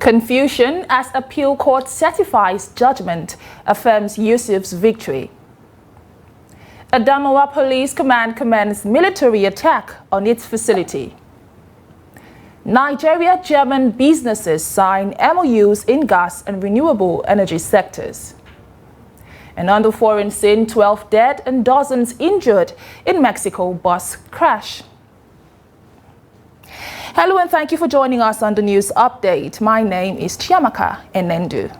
Confusion as appeal court certifies judgment, affirms Yusuf's victory. Adamawa Police Command commends military attack on its facility. Nigeria-German businesses sign MOUs in gas and renewable energy sectors. And on the foreign scene, 12 dead and dozens injured in Mexico bus crash. Hello and thank you for joining us on the news update. My name is Chiamaka Enendu.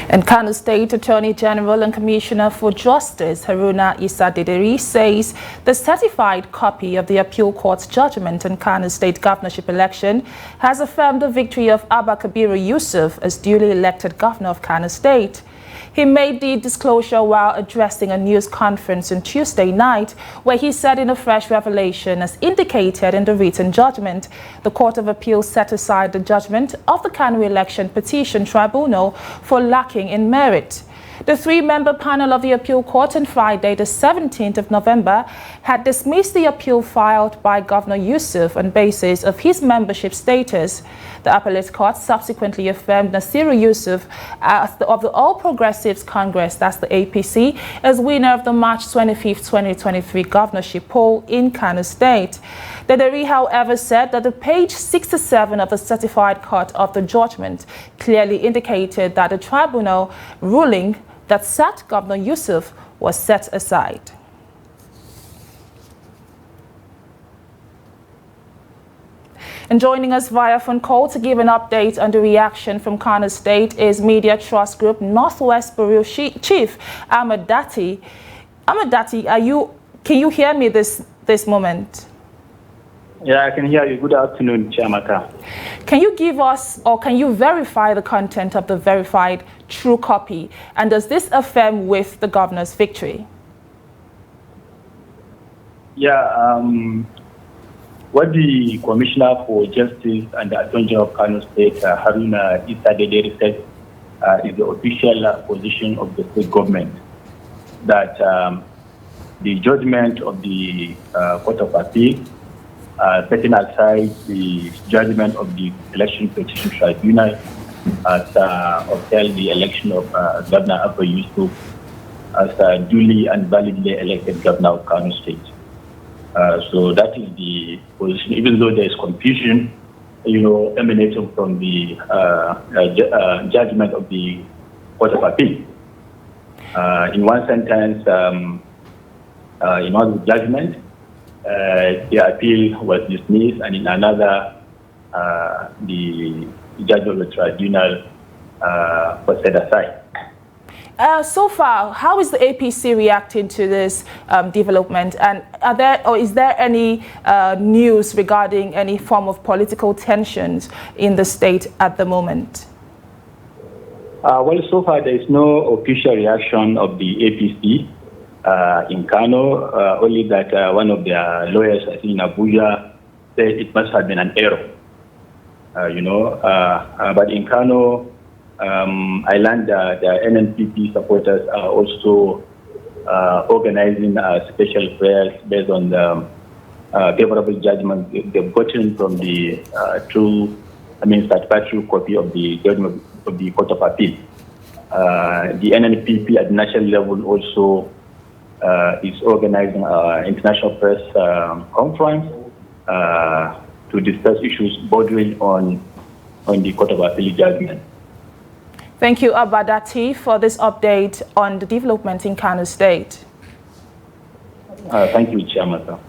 And Kano State Attorney General and Commissioner for Justice Haruna Issa Dederi says the certified copy of the appeal court's judgment on Kano State governorship election has affirmed the victory of Abba Kabiru Yusuf as duly elected governor of Kano State. He made the disclosure while addressing a news conference on Tuesday night, where he said in a fresh revelation, as indicated in the written judgment, the Court of Appeal set aside the judgment of the Kano Election Petition Tribunal for lacking in merit. The three-member panel of the appeal court on Friday, the 17th of November, had dismissed the appeal filed by Governor Yusuf on basis of his membership status. The appellate court subsequently affirmed Nasiru Yusuf of the All Progressives Congress, that's the APC, as winner of the March 25, 2023 governorship poll in Kano State. Dederi, however, said that the page 67 of the certified court of the judgment clearly indicated that the tribunal ruling that sacked Governor Yusuf was set aside. And joining us via phone call to give an update on the reaction from Kano State is Media Trust Group Northwest Bureau Chief Ahmed Dati. Ahmed Dati, can you hear me this moment? Yeah, I can hear you. Good afternoon, Chiamaka. Can you give us, or can you verify the content of the verified true copy? And does this affirm with the governor's victory? Yeah, what the Commissioner for Justice and the Attorney General of Kano State, Haruna Issa Dederi, said is the official position of the state government, that the judgment of the Court of Appeal, setting aside the judgment of the Election Petition Tribunal as upheld the election of Governor Abba Yusuf as duly and validly elected governor of Kano State. So that is the position, even though there is confusion, emanating from the judgment of the Court of Appeal. In one sentence, in one judgment, the appeal was dismissed, and in another, the judge of the tribunal was set aside. So far, how is the APC reacting to this development? And is there any news regarding any form of political tensions in the state at the moment? Well, so far there is no official reaction of the APC in Kano, only that one of their lawyers, I think in Abuja, said it must have been an error. But in Kano, I learned that the NNPP supporters are also organizing special prayers based on the favorable judgment they've gotten from the certified true copy of the judgment of the Court of Appeal. The NNPP at national level also is organizing an international press conference to discuss issues bordering on the Court of Appeal judgment. Thank you, Abba Dati, for this update on the development in Kano State. Thank you, Chiamaka.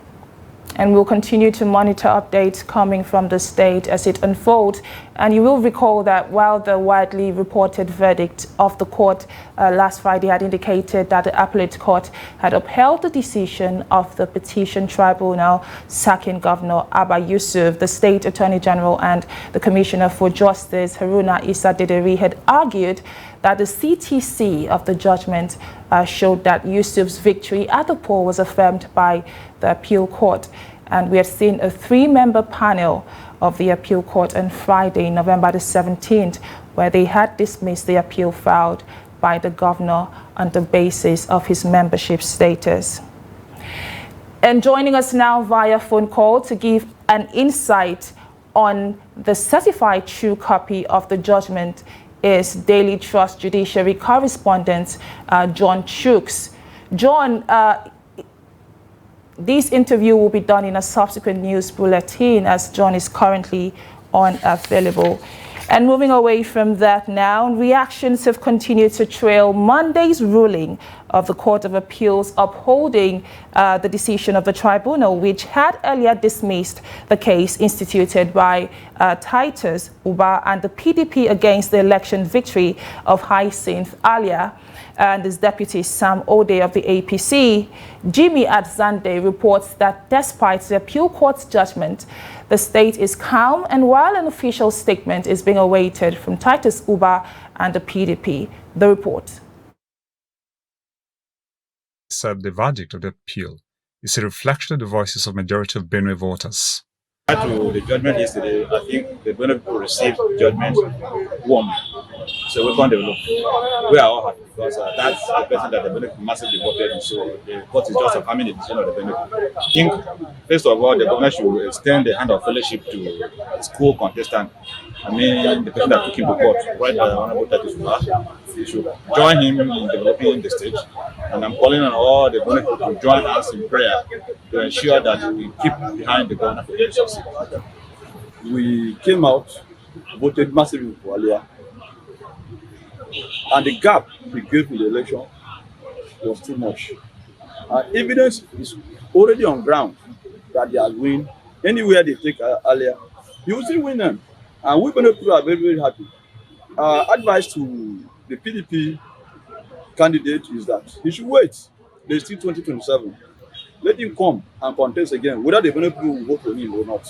And we'll continue to monitor updates coming from the state as it unfolds. And you will recall that while the widely reported verdict of the court last Friday had indicated that the appellate court had upheld the decision of the petition tribunal sacking Governor Abba Yusuf, the State Attorney General and the Commissioner for Justice, Haruna Issa Dederi, had argued that the CTC of the judgment showed that Yusuf's victory at the poll was affirmed by the appeal court. And we had seen a three-member panel of the appeal court on Friday, November the 17th, where they had dismissed the appeal filed by the governor on the basis of his membership status. And joining us now via phone call to give an insight on the certified true copy of the judgment is Daily Trust Judiciary correspondent John Chooks. John, this interview will be done in a subsequent news bulletin as John is currently unavailable. And moving away from that now, reactions have continued to trail Monday's ruling of the Court of Appeals upholding the decision of the tribunal, which had earlier dismissed the case instituted by Titus Uba and the PDP against the election victory of Hyacinth Alia and his deputy Sam Ode of the APC. Jimmy Adzande reports that despite the appeal court's judgment, the state is calm, and while an official statement is being awaited from Titus Uba and the PDP. The report. Said the verdict of the appeal is a reflection of the voices of majority of Benue voters. To the judgment yesterday, I think the Benue people received judgment warmly. So we can't develop. We are all happy because that's the person that the Benue people massively voted in. So the court is just affirming the decision of the Benue people. I think, first of all, the government should extend the hand of fellowship to the school contestant. I mean, the person that took him to court, right by the Honorable Titus Uba. They should join him in developing the state. And I'm calling on all the Benue people to join us in prayer to ensure that we keep behind the governor for the succeed. We came out, voted massively for Alia, and the gap we gave in the election was too much. Evidence is already on ground that they are winning. Anywhere they take Alia, you will still win them. And we people are very, very happy. Advice to the PDP candidate is that he should wait. There's still 2027. Let him come and contest again, whether the people will vote for him or not.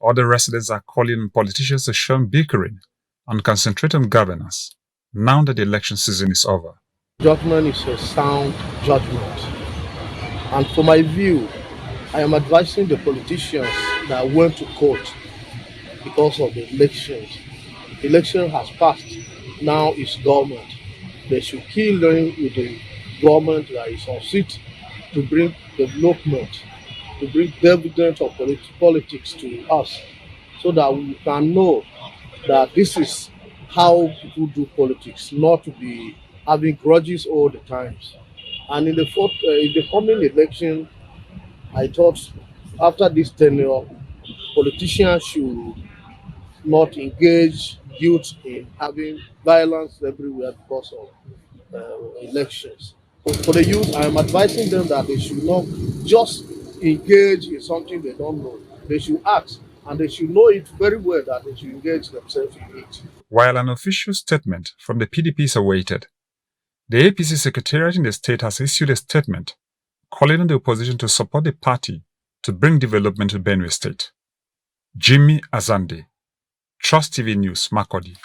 Other residents are calling on politicians to shun bickering and concentrate on governance now that the election season is over. Judgment is a sound judgment. And for my view, I am advising the politicians that went to court because of the elections. The election has passed. Now it's government. They should kill them with the government that is on seat to bring development, to bring dividends of politics to us, so that we can know that this is how people do politics, not to be having grudges all the times. And in the coming election, I thought after this tenure, politicians should not engage youth in having violence everywhere because of elections. For the youth, I am advising them that they should not just engage in something they don't know. They should act, and they should know it very well that they should engage themselves in it. While an official statement from the PDP is awaited, the APC Secretariat in the state has issued a statement calling on the opposition to support the party to bring development to Benue State. Jimmy Azande, Trust TV News, Makurdi.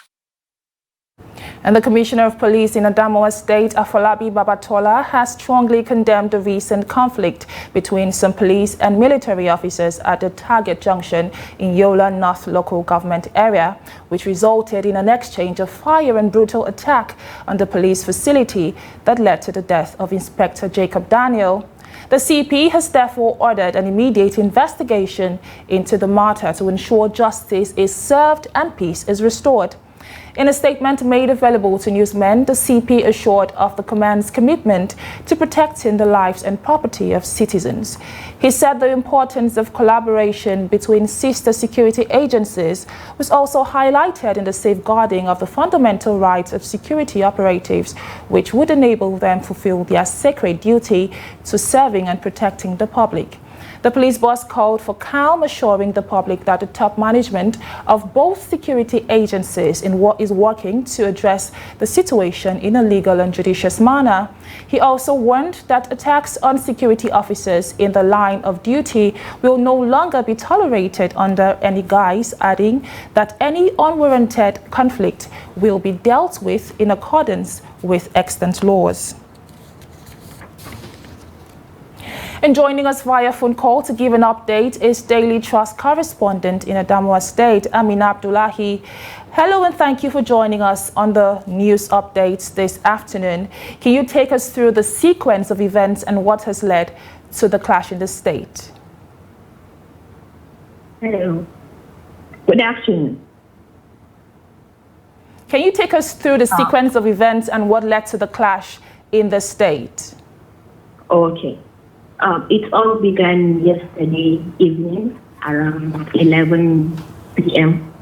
And the Commissioner of Police in Adamawa State, Afolabi Babatola, has strongly condemned the recent conflict between some police and military officers at the Target Junction in Yola North local government area, which resulted in an exchange of fire and brutal attack on the police facility that led to the death of Inspector Jacob Daniel. The CP has therefore ordered an immediate investigation into the matter to ensure justice is served and peace is restored. In a statement made available to newsmen, the CP assured of the command's commitment to protecting the lives and property of citizens. He said the importance of collaboration between sister security agencies was also highlighted in the safeguarding of the fundamental rights of security operatives, which would enable them to fulfill their sacred duty to serving and protecting the public. The police boss called for calm, assuring the public that the top management of both security agencies is working to address the situation in a legal and judicious manner. He also warned that attacks on security officers in the line of duty will no longer be tolerated under any guise, adding that any unwarranted conflict will be dealt with in accordance with extant laws. And joining us via phone call to give an update is Daily Trust correspondent in Adamawa State, Amina Abdullahi. Hello and thank you for joining us on the news updates this afternoon. Can you take us through the sequence of events and what has led to the clash in the state? Hello. Good afternoon. Can you take us through the sequence of events and what led to the clash in the state? Okay. It all began yesterday evening around 11 p.m.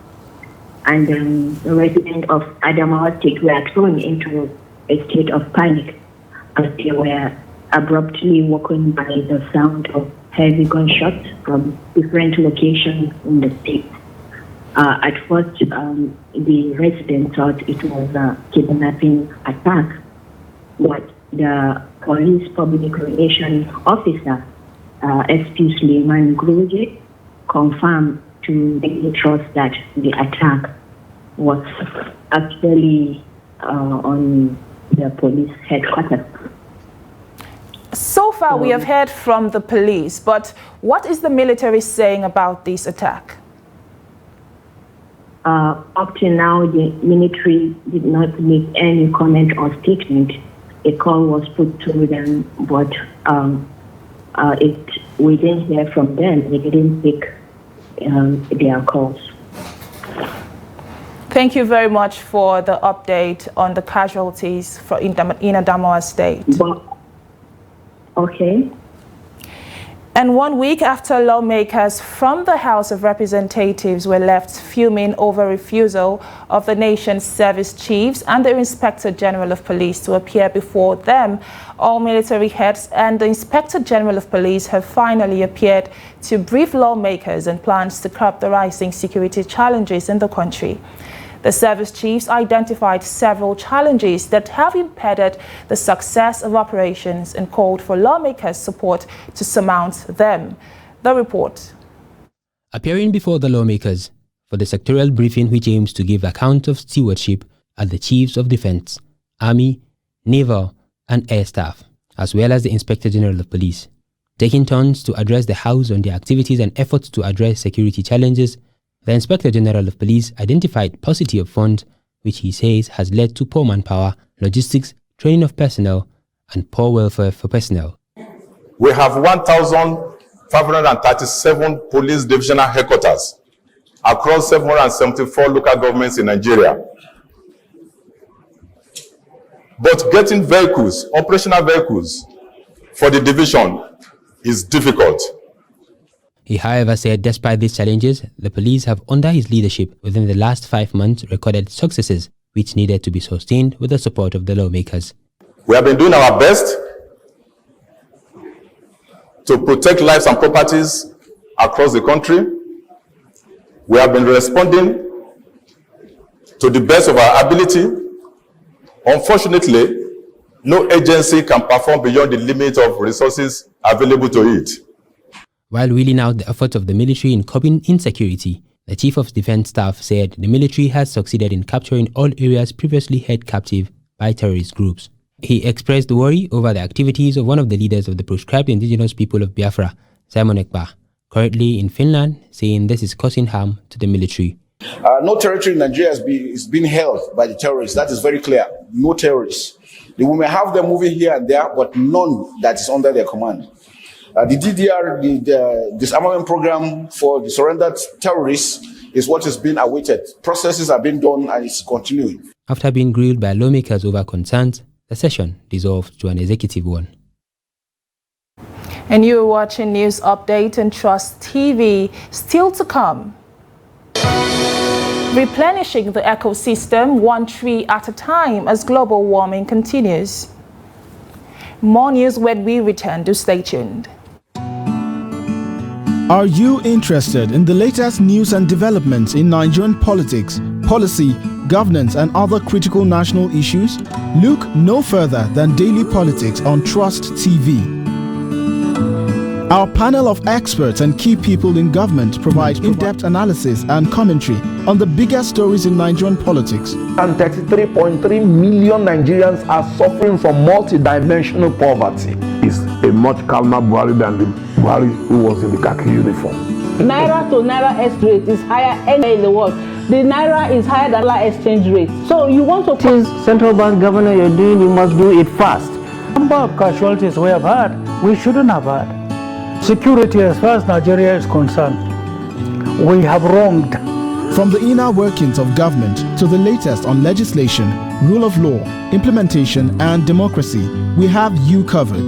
and the residents of Adamawa State were thrown into a state of panic as they were abruptly woken by the sound of heavy gunshots from different locations in the state. At first, the residents thought it was a kidnapping attack, but the police public relations officer, SP Suleiman Groje, confirmed to Daily Trust that the attack was actually on the police headquarters. So far, we have heard from the police, but what is the military saying about this attack? Up to now, the military did not make any comment or statement. A call was put to them, but we didn't hear from them. They didn't pick their calls. Thank you very much for the update on the casualties in Adamawa State. Okay. And 1 week after lawmakers from the House of Representatives were left fuming over refusal of the nation's service chiefs and the Inspector General of Police to appear before them, all military heads and the Inspector General of Police have finally appeared to brief lawmakers on plans to curb the rising security challenges in the country. The service chiefs identified several challenges that have impeded the success of operations and called for lawmakers' support to surmount them. The report. Appearing before the lawmakers for the sectorial briefing which aims to give account of stewardship are the Chiefs of Defense, Army, Naval and Air Staff, as well as the Inspector General of Police. Taking turns to address the House on their activities and efforts to address security challenges, the Inspector General of Police identified paucity of funds, which he says has led to poor manpower, logistics, training of personnel, and poor welfare for personnel. We have 1,537 police divisional headquarters across 774 local governments in Nigeria. But getting vehicles, operational vehicles, for the division is difficult. He, however, said despite these challenges, the police have, under his leadership, within the last 5 months, recorded successes which needed to be sustained with the support of the lawmakers. We have been doing our best to protect lives and properties across the country. We have been responding to the best of our ability. Unfortunately, no agency can perform beyond the limit of resources available to it. While wheeling out the efforts of the military in curbing insecurity, the Chief of Defense Staff said the military has succeeded in capturing all areas previously held captive by terrorist groups. He expressed worry over the activities of one of the leaders of the proscribed indigenous people of Biafra, Simon Ekpa, currently in Finland, saying this is causing harm to the military. No territory in Nigeria is being held by the terrorists. That is very clear. No terrorists. We may have them moving here and there, but none that is under their command. The DDR, the disarmament program for the surrendered terrorists is what is being awaited. Processes are being done and it's continuing. After being grilled by lawmakers over concerns, the session dissolved to an executive one. And you're watching News Update and Trust TV. Still to come. Replenishing the ecosystem 1 tree at a time as global warming continues. More news when we return. Do stay tuned. Are you interested in the latest news and developments in Nigerian politics, policy, governance and other critical national issues? Look no further than Daily Politics on Trust TV. Our panel of experts and key people in government provide in-depth analysis and commentary on the biggest stories in Nigerian politics. And 33.3 million Nigerians are suffering from multidimensional poverty. is a much calmer Buhari than the Buhari who was in the khaki uniform. Naira to Naira X rate is higher anywhere in the world. The Naira is higher than dollar exchange rate. So you want to... Since central bank governor you're doing, you must do it fast. Number of casualties we have had, we shouldn't have had. Security as far as Nigeria is concerned, we have wronged. From the inner workings of government to the latest on legislation, rule of law, implementation and democracy, we have you covered.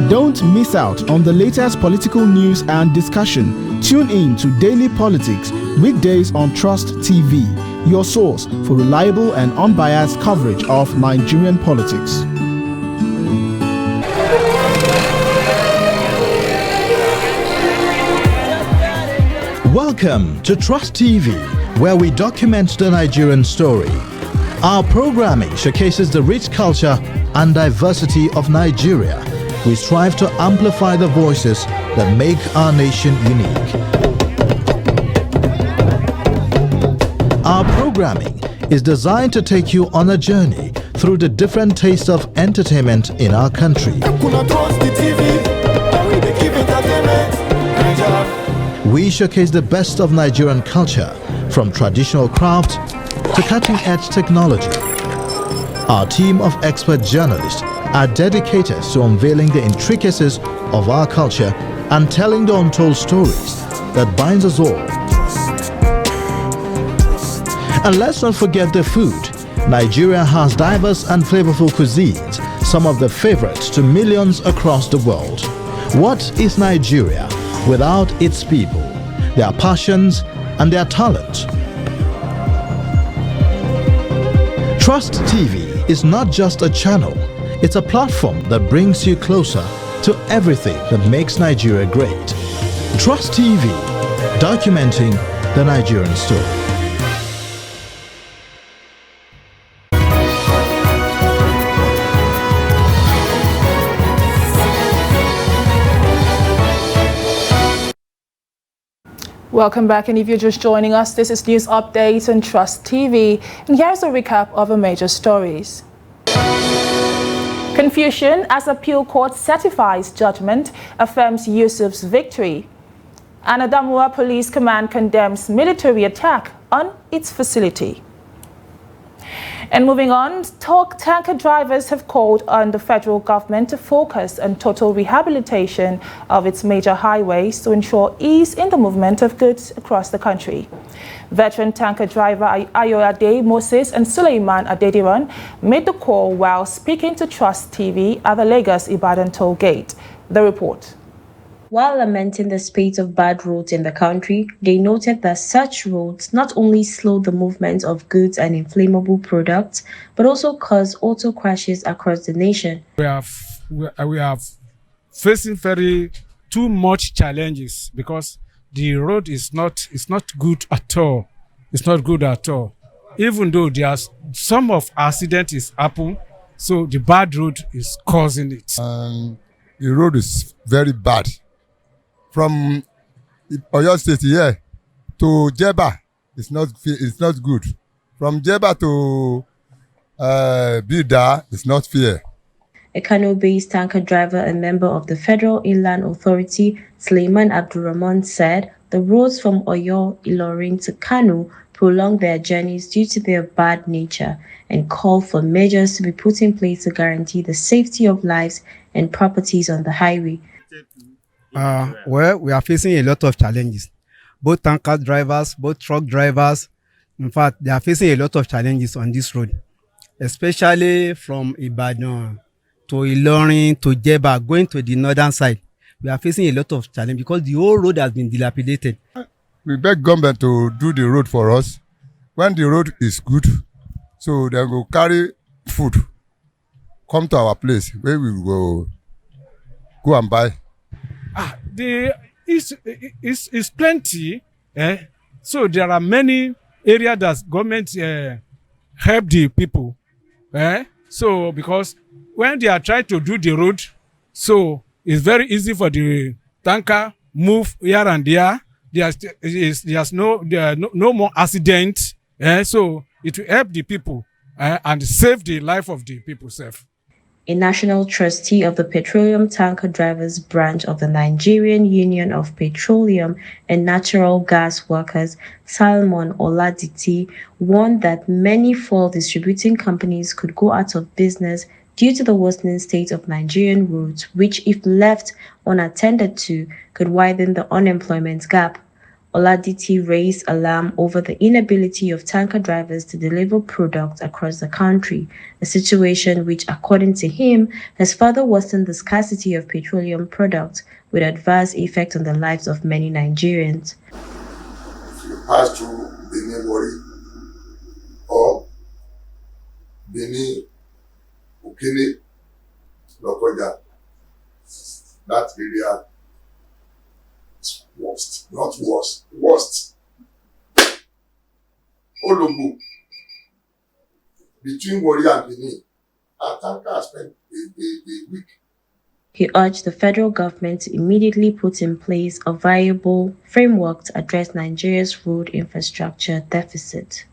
Don't miss out on the latest political news and discussion. Tune in to Daily Politics, weekdays on Trust TV, your source for reliable and unbiased coverage of Nigerian politics. Welcome to Trust TV, where we document the Nigerian story. Our programming showcases the rich culture and diversity of Nigeria. We strive to amplify the voices that make our nation unique. Our programming is designed to take you on a journey through the different tastes of entertainment in our country. We showcase the best of Nigerian culture, from traditional craft to cutting-edge technology. Our team of expert journalists are dedicated to unveiling the intricacies of our culture and telling the untold stories that binds us all. And let's not forget the food. Nigeria has diverse and flavorful cuisines, some of the favorites to millions across the world. What is Nigeria without its people, their passions and their talent? Trust TV is not just a channel, it's a platform that brings you closer to everything that makes Nigeria great. Trust TV, documenting the Nigerian story. Welcome back, and if you're just joining us, this is News Updates on Trust TV, and here's a recap of the major stories. Confusion as appeal court certifies judgment affirms Yusuf's victory. And Adamawa Police Command condemns military attack on its facility. And moving on, tanker drivers have called on the federal government to focus on total rehabilitation of its major highways to ensure ease in the movement of goods across the country. Veteran tanker driver Ayoade Moses and Suleiman Adediran made the call while speaking to Trust TV at the Lagos-Ibadan toll gate. The report. While lamenting the spate of bad roads in the country, they noted that such roads not only slow the movement of goods and inflammable products, but also cause auto crashes across the nation. We are facing too much challenges because the road is not good at all. It's not good at all. Even though there's some of accident is happen, so the bad road is causing it. The road is very bad. From Oyo State here to Jeba, it's not good. From Jeba to Bida, it's not fair. A Kano-based tanker driver and member of the Federal Inland Authority, Suleiman Abdurrahman, said the roads from Oyo, Ilorin to Kano prolong their journeys due to their bad nature, and called for measures to be put in place to guarantee the safety of lives and properties on the highway. Well, we are facing a lot of challenges. Both tanker drivers, both truck drivers, in fact, they are facing a lot of challenges on this road, especially from Ibadan to Ilorin to Jeba, going to the northern side. We are facing a lot of challenges because the whole road has been dilapidated. We beg government to do the road for us. When the road is good, so they will carry food, come to our place where we will go and buy. It's plenty, so there are many areas that government help the people, so because when they are trying to do the road, so it's very easy for the tanker move here and there. There's no more accidents, so it will help the people and save the life of the people safe. a national trustee of the Petroleum Tanker Drivers Branch of the Nigerian Union of Petroleum and Natural Gas Workers, Salmon Oladiti, warned that many fuel distributing companies could go out of business due to the worsening state of Nigerian roads, which, if left unattended to, could widen the unemployment gap. Oladiti raised alarm over the inability of tanker drivers to deliver products across the country, a situation which, according to him, has further worsened the scarcity of petroleum products with adverse effect on the lives of many Nigerians. If you pass through Benin Wari or Benin Ukini Lokoja, that area is worst, not worse, worst. Ologbo, between Wari and Benin, our tanker spent a week. He urged the federal government to immediately put in place a viable framework to address Nigeria's road infrastructure deficit.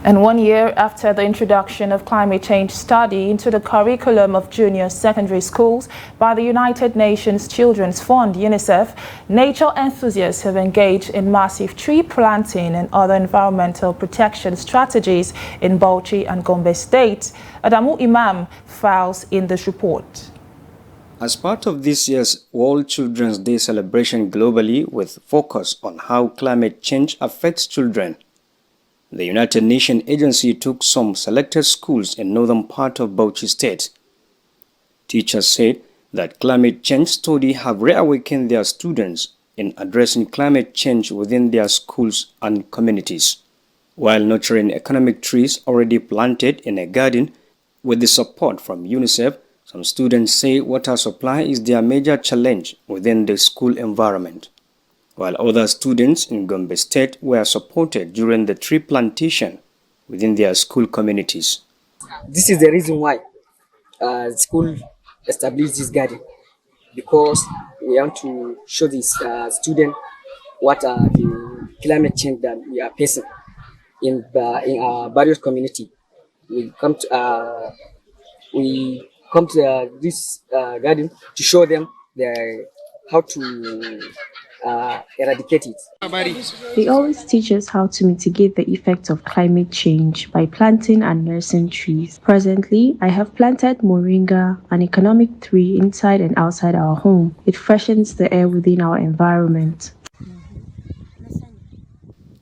And 1 year after the introduction of climate change study into the curriculum of junior secondary schools by the United Nations Children's Fund, UNICEF, nature enthusiasts have engaged in massive tree planting and other environmental protection strategies in Bauchi and Gombe states. Adamu Imam files in this report. As part of this year's World Children's Day celebration globally with focus on how climate change affects children, the United Nations agency took some selected schools in northern part of Bauchi State. Teachers said that climate change study have reawakened their students in addressing climate change within their schools and communities, while nurturing economic trees already planted in a garden with the support from UNICEF. Some students say water supply is their major challenge within the school environment, while other students in Gombe State were supported during the tree plantation within their school communities. This is the reason why school established this garden, because we want to show these students what are the climate change that we are facing in our various community. We come to this garden to show them how to eradicate it. They always teach us how to mitigate the effects of climate change by planting and nursing trees. Presently, I have planted moringa, an economic tree inside and outside our home. It freshens the air within our environment.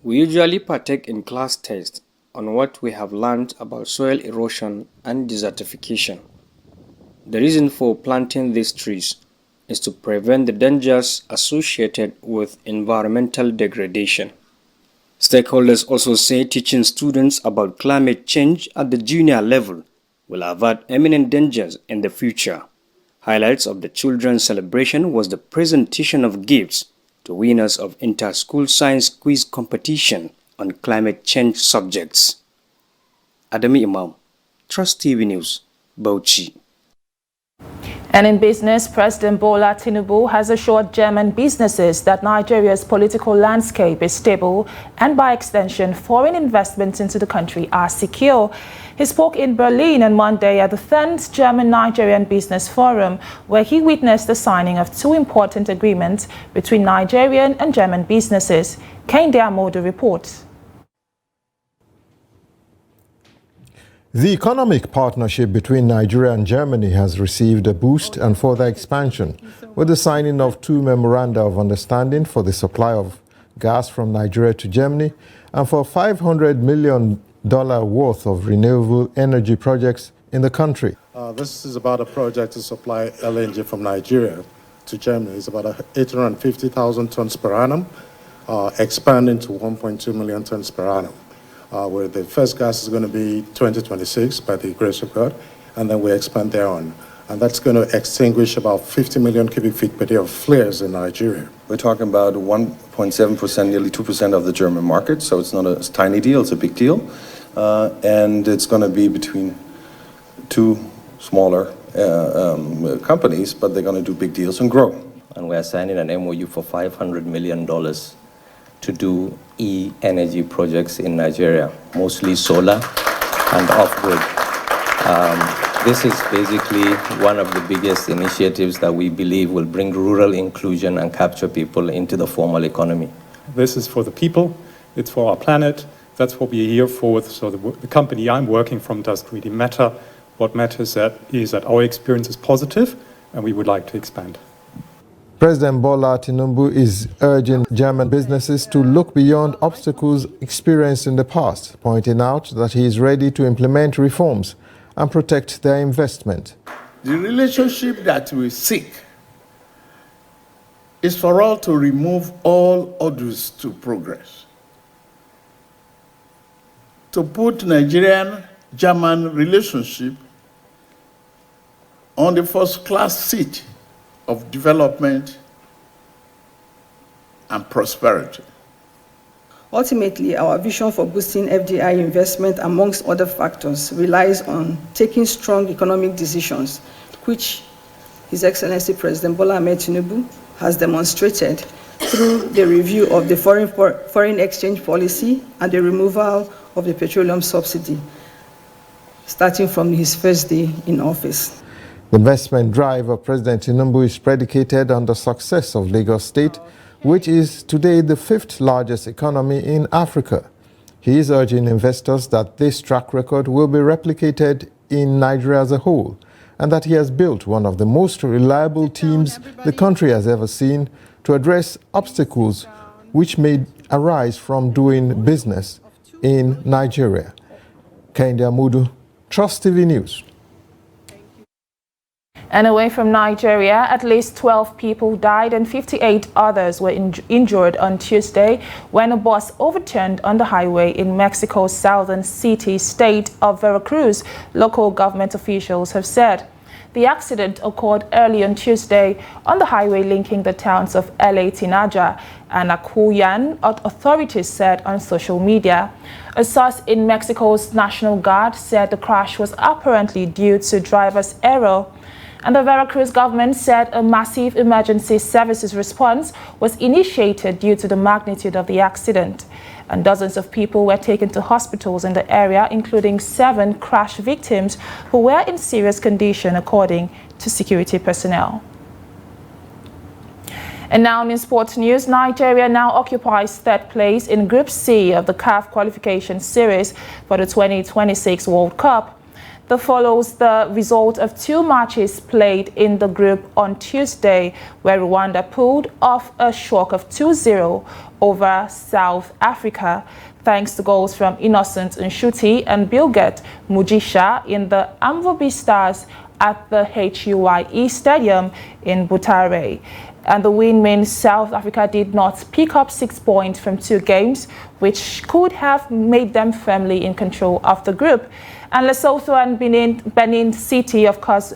We usually partake in class tests on what we have learned about soil erosion and desertification. The reason for planting these trees is to prevent the dangers associated with environmental degradation. Stakeholders also say teaching students about climate change at the junior level will avert imminent dangers in the future. Highlights of the children's celebration was the presentation of gifts to winners of inter-school science quiz competition on climate change subjects. Adami Imam, Trust TV News, Bauchi. And in business, President Bola Tinubu has assured German businesses that Nigeria's political landscape is stable and, by extension, foreign investments into the country are secure. He spoke in Berlin on Monday at the 10th German-Nigerian Business Forum, where he witnessed the signing of two important agreements between Nigerian and German businesses. Kende Amodu reports. The economic partnership between Nigeria and Germany has received a boost and further expansion with the signing of two memoranda of understanding for the supply of gas from Nigeria to Germany and for $500 million worth of renewable energy projects in the country. This is about a project to supply LNG from Nigeria to Germany. It's about 850,000 tons per annum, expanding to 1.2 million tons per annum. Where the first gas is going to be 2026 by the grace of God, and then we expand thereon. And that's going to extinguish about 50 million cubic feet per day of flares in Nigeria. We're talking about 1.7%, nearly 2% of the German market, so it's not a tiny deal, it's a big deal. And it's going to be between two smaller companies, but they're going to do big deals and grow. And we are signing an MOU for $500 million to do e-energy projects in Nigeria, mostly solar and off-grid. This is basically one of the biggest initiatives that we believe will bring rural inclusion and capture people into the formal economy. This is for the people, it's for our planet, that's what we're here for. So the company I'm working from doesn't really matter. What matters is that our experience is positive and we would like to expand. President Bola Tinubu is urging German businesses to look beyond obstacles experienced in the past, pointing out that he is ready to implement reforms and protect their investment. The relationship that we seek is for all to remove all hurdles to progress, to put Nigerian-German relationship on the first-class seat of development and prosperity. Ultimately, our vision for boosting FDI investment, amongst other factors, relies on taking strong economic decisions, which His Excellency President Bola Ahmed Tinubu has demonstrated through the review of the foreign exchange policy and the removal of the petroleum subsidy, starting from his first day in office. The investment drive of President Tinubu is predicated on the success of Lagos State, which is today the 5th largest economy in Africa. He is urging investors that this track record will be replicated in Nigeria as a whole, and that he has built one of the most reliable teams the country has ever seen to address obstacles which may arise from doing business in Nigeria. Kende Amudu, Trust TV News. And away from Nigeria, at least 12 people died and 58 others were injured on Tuesday when a bus overturned on the highway in Mexico's southern city state of Veracruz, local government officials have said. The accident occurred early on Tuesday on the highway linking the towns of LA Tinaja and Acuyan, authorities said on social media. A source in Mexico's National Guard said the crash was apparently due to driver's error. And the Veracruz government said a massive emergency services response was initiated due to the magnitude of the accident. And dozens of people were taken to hospitals in the area, including 7 crash victims who were in serious condition, according to security personnel. And now in sports news, Nigeria now occupies 3rd place in Group C of the CAF qualification series for the 2026 World Cup. That follows the result of 2 matches played in the group on Tuesday, where Rwanda pulled off a shock of 2-0 over South Africa, thanks to goals from Innocent Nshuti and Bilget Mujisha in the Amvobi Stars at the HUIE Stadium in Butare. And the win means South Africa did not pick up 6 points from 2 games, which could have made them firmly in control of the group. And Lesotho and Benin City, of course,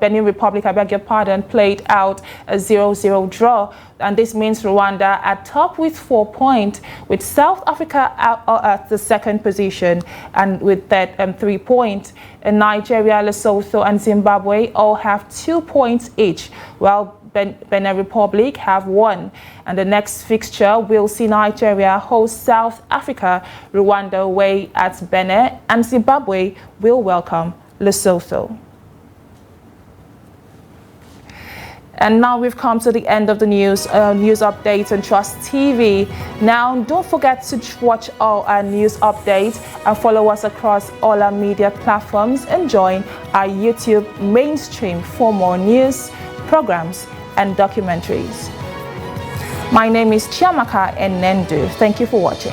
Benin Republic, I beg your pardon, played out a 0-0 draw. And this means Rwanda at top with 4 points, with South Africa at the 2nd position and with that 3 points. And Nigeria, Lesotho and Zimbabwe all have 2 points each, while Benin Republic have 1. And the next fixture will see Nigeria host South Africa, Rwanda away at Benin, and Zimbabwe will welcome Lesotho. And now we've come to the end of the news updates on Trust TV. Now, don't forget to watch all our news updates and follow us across all our media platforms and join our YouTube mainstream for more news, programs, and documentaries. My name is Chiamaka Enendu. Thank you for watching.